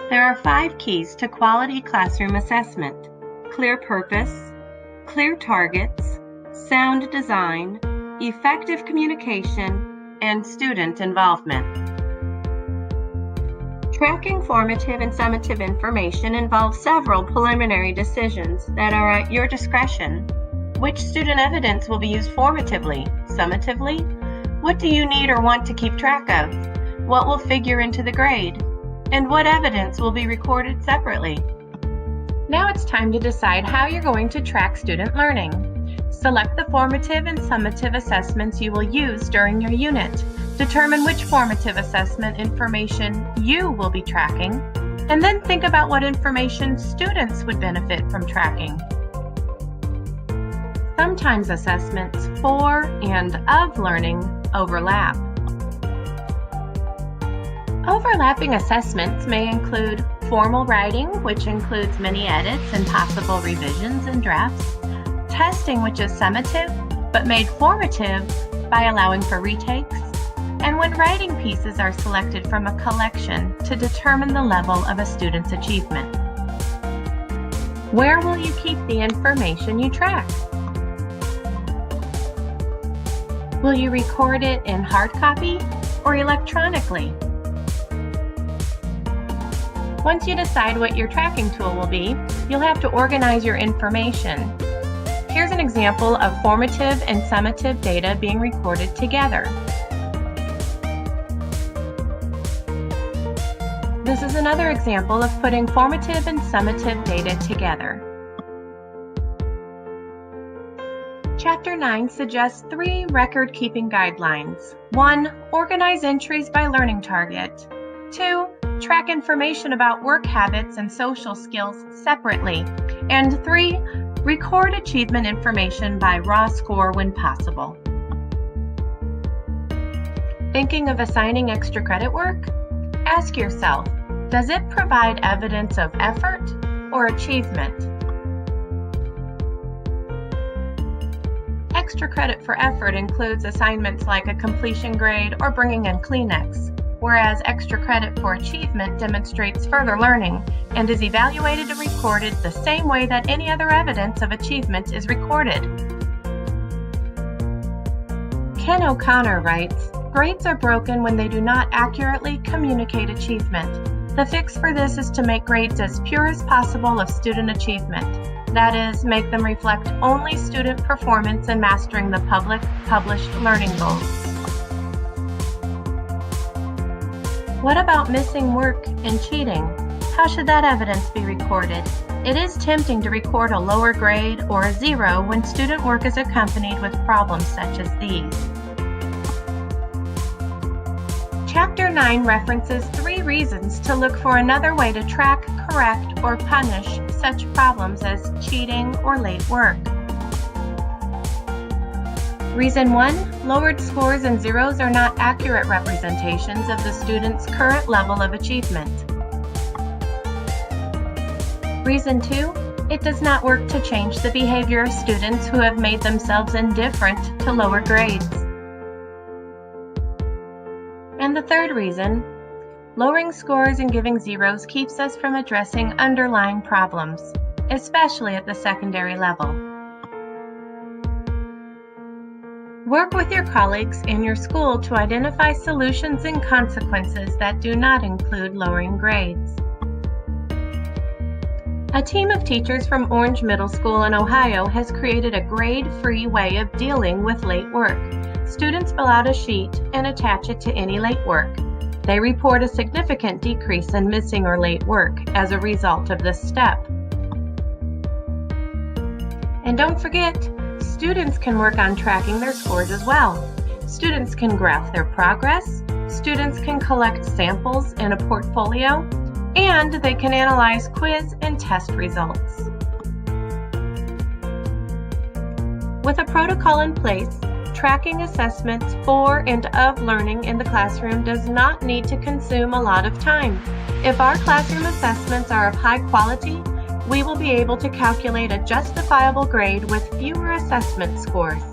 There are 5 keys to quality classroom assessment: clear purpose, clear targets, sound design, effective communication, and student involvement. Tracking formative and summative information involves several preliminary decisions that are at your discretion. Which student evidence will be used formatively, summatively? What do you need or want to keep track of? What will figure into the grade? And what evidence will be recorded separately? Now it's time to decide how you're going to track student learning. Select the formative and summative assessments you will use during your unit. Determine which formative assessment information you will be tracking, and then think about what information students would benefit from tracking. Sometimes assessments for and of learning overlap. Overlapping assessments may include formal writing, which includes many edits and possible revisions and drafts, testing, which is summative but made formative by allowing for retakes, and when writing pieces are selected from a collection to determine the level of a student's achievement. Where will you keep the information you track? Will you record it in hard copy or electronically? Once you decide what your tracking tool will be, you'll have to organize your information. Here's an example of formative and summative data being recorded together. This is another example of putting formative and summative data together. Chapter 9 suggests 3 record-keeping guidelines. 1. Organize entries by learning target. 2. Track information about work habits and social skills separately. And 3. Record achievement information by raw score when possible. Thinking of assigning extra credit work? Ask yourself, does it provide evidence of effort or achievement? Extra credit for effort includes assignments like a completion grade or bringing in Kleenex, whereas extra credit for achievement demonstrates further learning and is evaluated and recorded the same way that any other evidence of achievement is recorded. Ken O'Connor writes, "Grades are broken when they do not accurately communicate achievement. The fix for this is to make grades as pure as possible of student achievement. That is, make them reflect only student performance in mastering the published learning goals." What about missing work and cheating? How should that evidence be recorded? It is tempting to record a lower grade or a 0 when student work is accompanied with problems such as these. Chapter 9 references 3 reasons to look for another way to track, correct, or punish such problems as cheating or late work. Reason 1, lowered scores and zeros are not accurate representations of the student's current level of achievement. Reason 2, it does not work to change the behavior of students who have made themselves indifferent to lower grades. And the third reason, lowering scores and giving zeros keeps us from addressing underlying problems, especially at the secondary level. Work with your colleagues in your school to identify solutions and consequences that do not include lowering grades. A team of teachers from Orange Middle School in Ohio has created a grade-free way of dealing with late work. Students fill out a sheet and attach it to any late work. They report a significant decrease in missing or late work as a result of this step. And don't forget, students can work on tracking their scores as well. Students can graph their progress, students can collect samples in a portfolio, and they can analyze quiz and test results. With a protocol in place, tracking assessments for and of learning in the classroom does not need to consume a lot of time. If our classroom assessments are of high quality, we will be able to calculate a justifiable grade with fewer assessment scores.